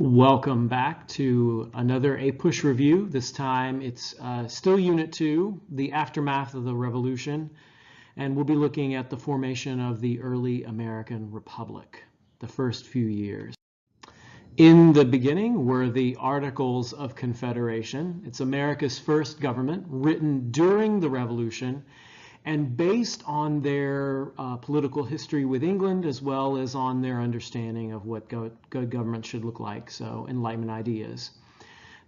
Welcome back to another A-Push review. This time it's still Unit 2, the aftermath of the Revolution, and we'll be looking at the formation of the early American Republic, the first few years. In the beginning were the Articles of Confederation. It's America's first government, written during the Revolution, and based on their political history with England, as well as on their understanding of what good government should look like, so Enlightenment ideas.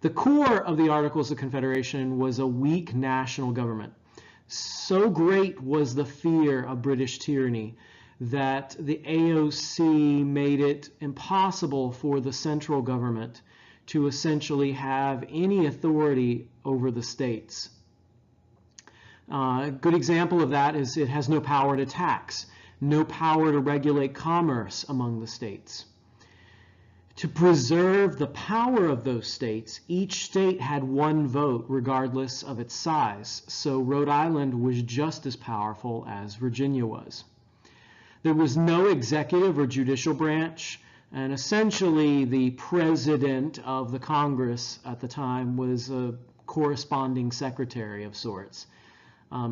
The core of the Articles of Confederation was a weak national government. So great was the fear of British tyranny that the AOC made it impossible for the central government to essentially have any authority over the states. A good example of that is it has no power to tax, no power to regulate commerce among the states. To preserve the power of those states, each state had one vote regardless of its size, so Rhode Island was just as powerful as Virginia was. There was no executive or judicial branch, and essentially the president of the Congress at the time was a corresponding secretary of sorts.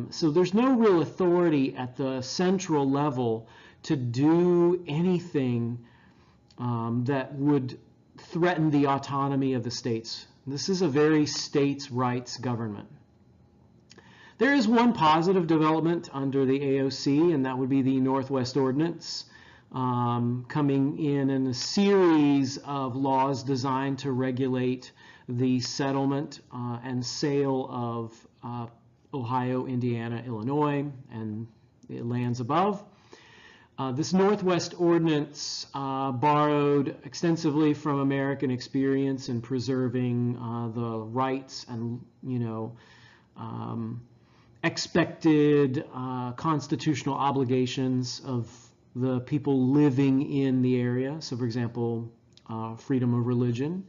So there's no real authority at the central level to do anything that would threaten the autonomy of the states. This is a very states' rights government. There is one positive development under the AOC, and that would be the Northwest Ordinance, coming in a series of laws designed to regulate the settlement and sale of Ohio, Indiana, Illinois, and the lands above. This Northwest Ordinance borrowed extensively from American experience in preserving the rights and, expected constitutional obligations of the people living in the area. So, for example, freedom of religion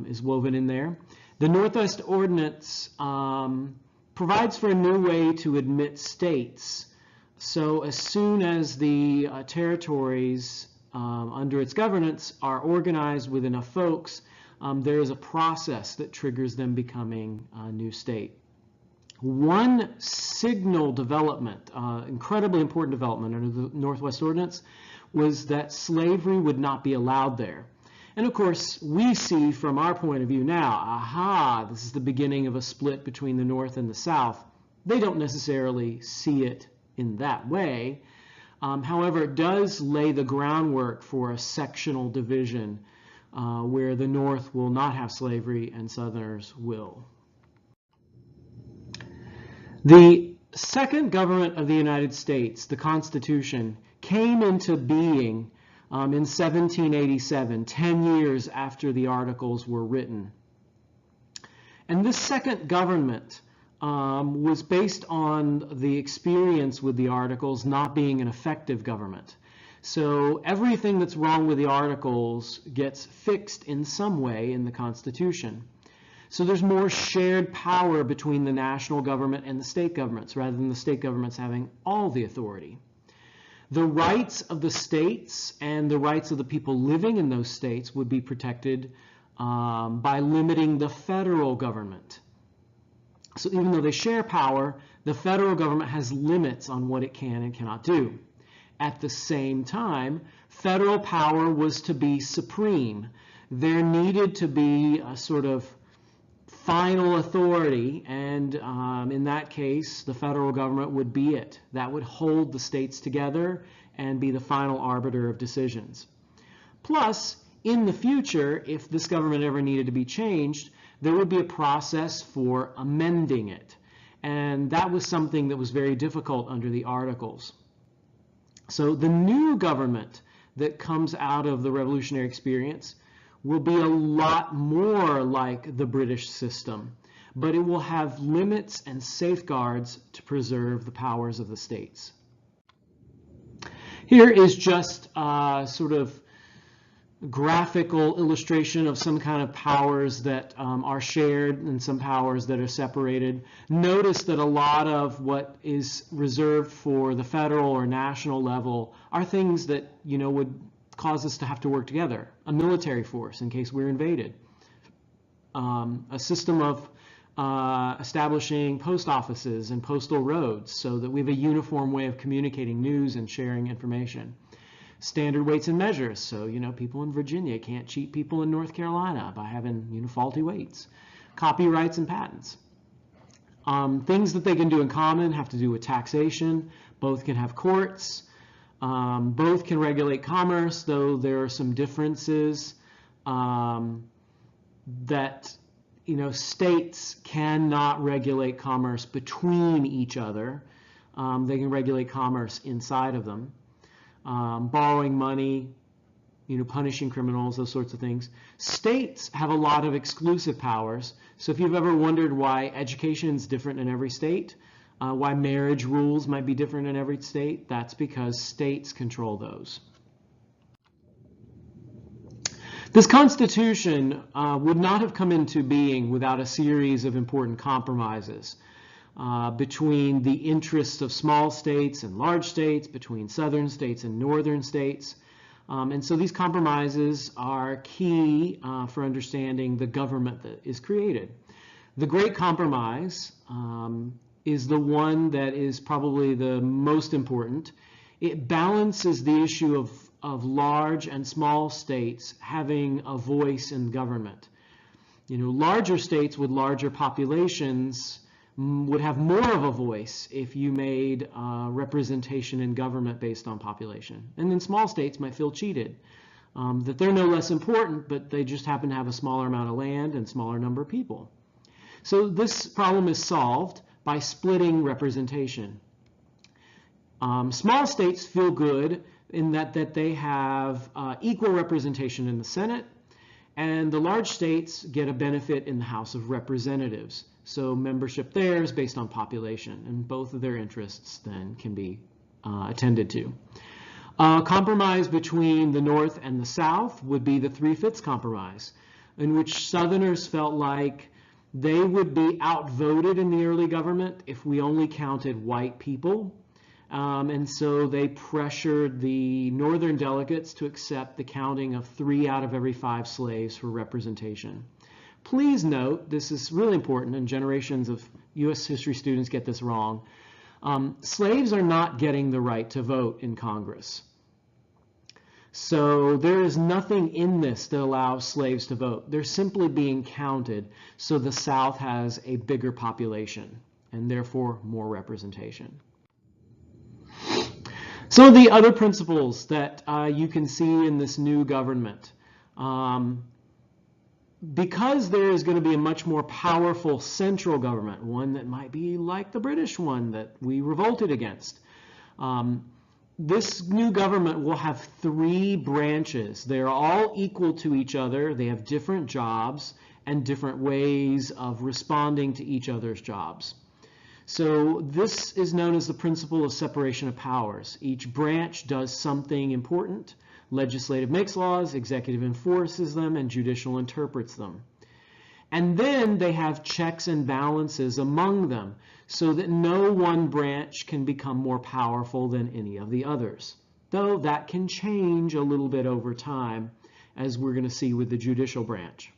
is woven in there. The Northwest Ordinance provides for a new way to admit states. So as soon as the territories under its governance are organized with enough folks, there is a process that triggers them becoming a new state. One signal development, incredibly important development under the Northwest Ordinance, was that slavery would not be allowed there. And of course, we see from our point of view now, aha, this is the beginning of a split between the North and the South. They don't necessarily see it in that way. However, it does lay the groundwork for a sectional division where the North will not have slavery and Southerners will. The second government of the United States, the Constitution, came into being in 1787, 10 years after the Articles were written. And this second government was based on the experience with the Articles not being an effective government. So everything that's wrong with the Articles gets fixed in some way in the Constitution. So there's more shared power between the national government and the state governments, rather than the state governments having all the authority. The rights of the states and the rights of the people living in those states would be protected by limiting the federal government. So even though they share power, the federal government has limits on what it can and cannot do. At the same time, federal power was to be supreme. There needed to be a sort of final authority, and in that case, the federal government would be it. That would hold the states together and be the final arbiter of decisions. Plus, in the future, if this government ever needed to be changed, there would be a process for amending it. And that was something that was very difficult under the Articles. So the new government that comes out of the revolutionary experience will be a lot more like the British system, but it will have limits and safeguards to preserve the powers of the states. Here is just sort of graphical illustration of some kind of powers that are shared and some powers that are separated. Notice that a lot of what is reserved for the federal or national level are things that would cause us to have to work together. A military force in case we're invaded. A system of establishing post offices and postal roads so that we have a uniform way of communicating news and sharing information. Standard weights and measures, so people in Virginia can't cheat people in North Carolina by having faulty weights. Copyrights and patents. Things that they can do in common have to do with taxation. Both can have courts. Both can regulate commerce, though there are some differences that states cannot regulate commerce between each other. They can regulate commerce inside of them. Borrowing money, punishing criminals, those sorts of things. States have a lot of exclusive powers. So if you've ever wondered why education is different in every state, why marriage rules might be different in every state, that's because states control those. This Constitution would not have come into being without a series of important compromises between the interests of small states and large states, between southern states and northern states. And so these compromises are key for understanding the government that is created. The Great Compromise is the one that is probably the most important. It balances the issue of large and small states having a voice in government. Larger states with larger populations would have more of a voice if you made representation in government based on population. And then small states might feel cheated, that they're no less important, but they just happen to have a smaller amount of land and smaller number of people. So this problem is solved by splitting representation. Small states feel good in that they have equal representation in the Senate, and the large states get a benefit in the House of Representatives. So membership there is based on population, and both of their interests then can be attended to. Compromise between the North and the South would be the 3/5 compromise, in which Southerners felt like they would be outvoted in the early government if we only counted white people. And so they pressured the Northern delegates to accept the counting of 3 out of every 5 slaves for representation. Please note, this is really important, and generations of U.S. history students get this wrong. Slaves are not getting the right to vote in Congress. So there is nothing in this that allows slaves to vote. They're simply being counted so the South has a bigger population and therefore more representation. Some of the other principles that you can see in this new government. Because there is going to be a much more powerful central government, one that might be like the British one that we revolted against. This new government will have 3 branches. They're all equal to each other. They have different jobs and different ways of responding to each other's jobs. So this is known as the principle of separation of powers. Each branch does something important. Legislative makes laws, executive enforces them, and judicial interprets them. And then they have checks and balances among them so that no one branch can become more powerful than any of the others. Though that can change a little bit over time, as we're going to see with the judicial branch.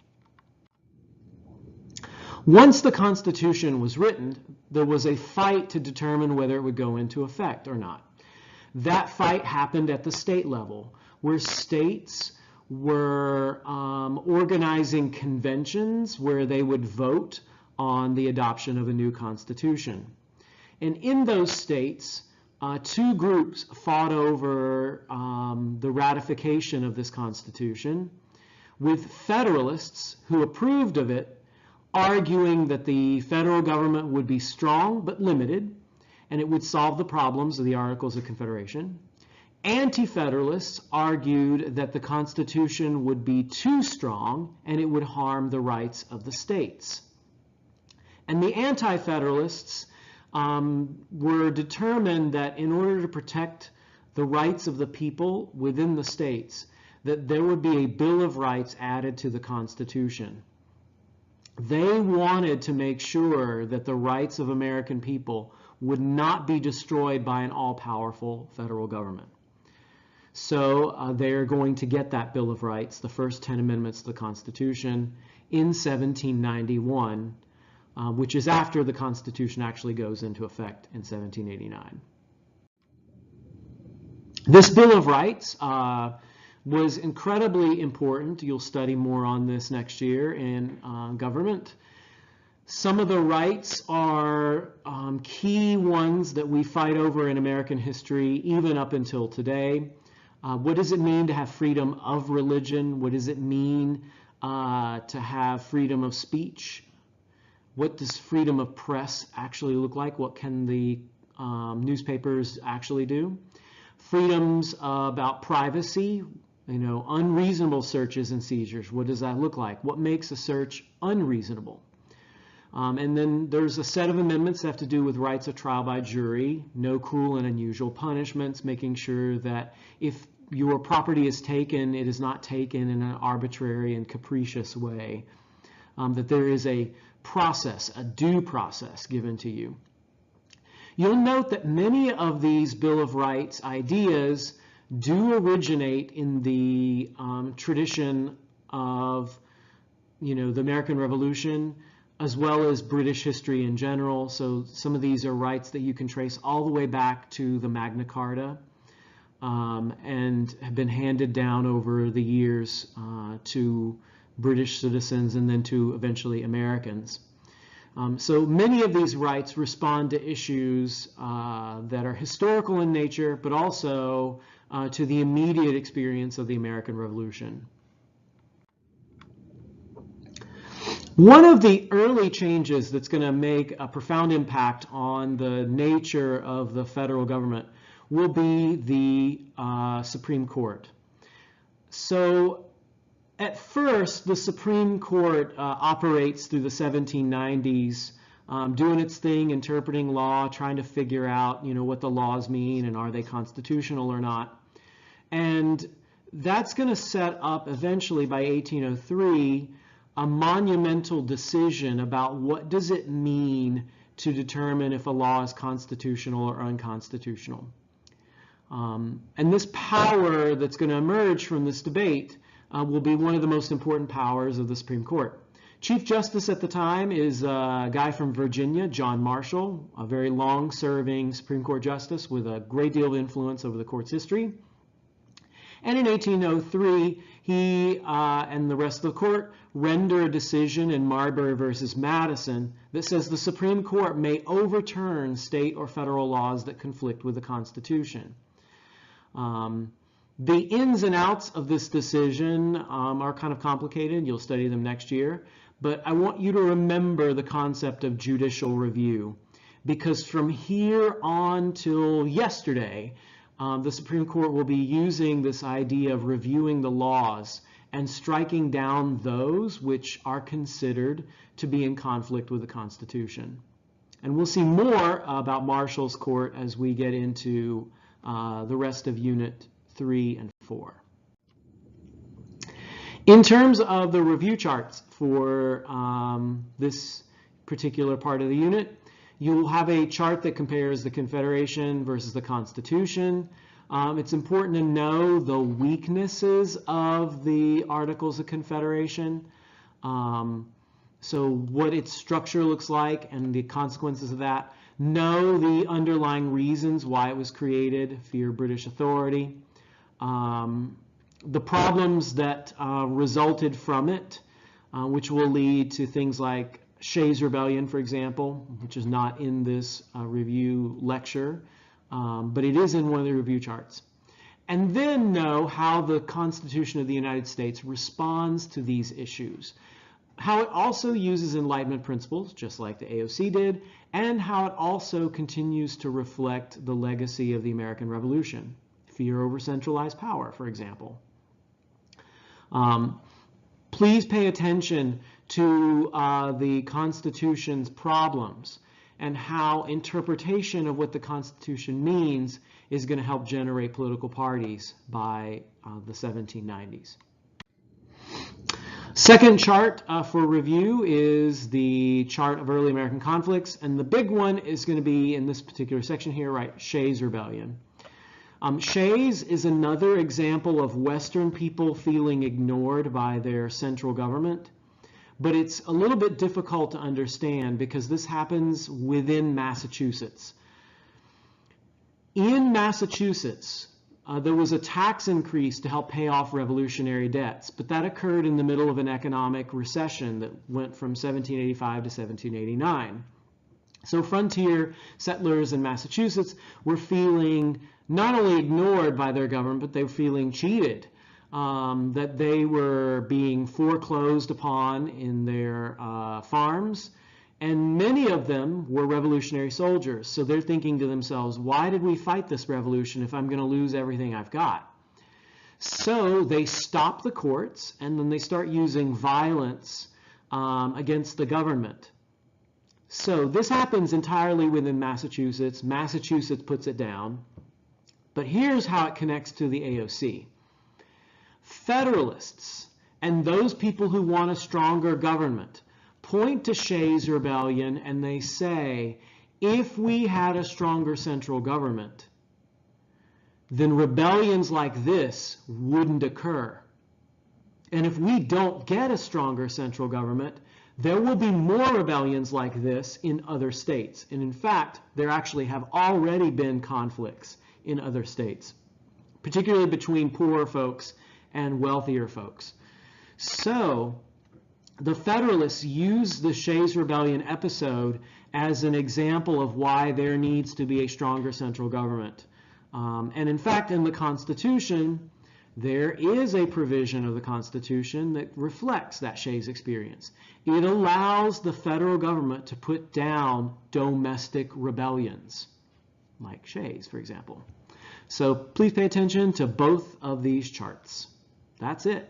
Once the Constitution was written, there was a fight to determine whether it would go into effect or not. That fight happened at the state level, where states were organizing conventions where they would vote on the adoption of a new constitution. And in those states, 2 groups fought over the ratification of this constitution, with Federalists who approved of it arguing that the federal government would be strong but limited, and it would solve the problems of the Articles of Confederation. Anti-Federalists argued that the Constitution would be too strong and it would harm the rights of the states. And the Anti-Federalists were determined that in order to protect the rights of the people within the states, that there would be a Bill of Rights added to the Constitution. They wanted to make sure that the rights of American people would not be destroyed by an all-powerful federal government. So they're going to get that Bill of Rights, the first 10 amendments to the Constitution, in 1791, which is after the Constitution actually goes into effect in 1789. This Bill of Rights was incredibly important. You'll study more on this next year in government. Some of the rights are key ones that we fight over in American history, even up until today. What does it mean to have freedom of religion? What does it mean to have freedom of speech? What does freedom of press actually look like? What can the newspapers actually do? Freedoms about privacy, unreasonable searches and seizures. What does that look like? What makes a search unreasonable? And then there's a set of amendments that have to do with rights of trial by jury, no cruel and unusual punishments, making sure that if your property is taken, it is not taken in an arbitrary and capricious way, that there is a process, a due process given to you. You'll note that many of these Bill of Rights ideas do originate in the tradition of, the American Revolution, as well as British history in general. So some of these are rights that you can trace all the way back to the Magna Carta, and have been handed down over the years to British citizens and then to eventually Americans. So many of these rights respond to issues that are historical in nature, but also to the immediate experience of the American Revolution. One of the early changes that's going to make a profound impact on the nature of the federal government will be the Supreme Court. So at first, the Supreme Court operates through the 1790s, doing its thing, interpreting law, trying to figure out, what the laws mean and are they constitutional or not. And that's going to set up eventually by 1803 a monumental decision about what does it mean to determine if a law is constitutional or unconstitutional. And this power that's going to emerge from this debate will be one of the most important powers of the Supreme Court. Chief Justice at the time is a guy from Virginia, John Marshall, a very long-serving Supreme Court justice with a great deal of influence over the court's history. And in 1803, he and the rest of the court render a decision in Marbury versus Madison that says the Supreme Court may overturn state or federal laws that conflict with the Constitution. The ins and outs of this decision are kind of complicated. You'll study them next year. But I want you to remember the concept of judicial review, because from here on till yesterday, the Supreme Court will be using this idea of reviewing the laws and striking down those which are considered to be in conflict with the Constitution. And we'll see more about Marshall's court as we get into the rest of Unit 3 and 4. In terms of the review charts for this particular part of the unit, you'll have a chart that compares the Confederation versus the Constitution. It's important to know the weaknesses of the Articles of Confederation. So what its structure looks like and the consequences of that. Know the underlying reasons why it was created, fear British authority. The problems that resulted from it, which will lead to things like Shays' Rebellion, for example, which is not in this review lecture, but it is in one of the review charts. And then know how the Constitution of the United States responds to these issues, how it also uses Enlightenment principles, just like the AOC did, and how it also continues to reflect the legacy of the American Revolution, fear over centralized power, for example. Please pay attention to the Constitution's problems and how interpretation of what the Constitution means is going to help generate political parties by the 1790s. Second chart for review is the chart of early American conflicts, and the big one is going to be in this particular section here, right, Shays' Rebellion. Shays is another example of Western people feeling ignored by their central government, but it's a little bit difficult to understand because this happens within Massachusetts. In Massachusetts, there was a tax increase to help pay off revolutionary debts, but that occurred in the middle of an economic recession that went from 1785 to 1789. So frontier settlers in Massachusetts were feeling not only ignored by their government, but they were feeling cheated, that they were being foreclosed upon in their farms, and many of them were revolutionary soldiers. So they're thinking to themselves, why did we fight this revolution if I'm going to lose everything I've got? So they stop the courts, and then they start using violence against the government. So this happens entirely within Massachusetts. Massachusetts puts it down. But here's how it connects to the AOC. Federalists and those people who want a stronger government point to Shays' Rebellion and they say, if we had a stronger central government, then rebellions like this wouldn't occur. And if we don't get a stronger central government, there will be more rebellions like this in other states. And in fact, there actually have already been conflicts in other states, particularly between poorer folks and wealthier folks. So the Federalists use the Shays' Rebellion episode as an example of why there needs to be a stronger central government. And in fact, in the Constitution, there is a provision of the Constitution that reflects that Shays experience. It allows the federal government to put down domestic rebellions, like Shays, for example. So please pay attention to both of these charts. That's it.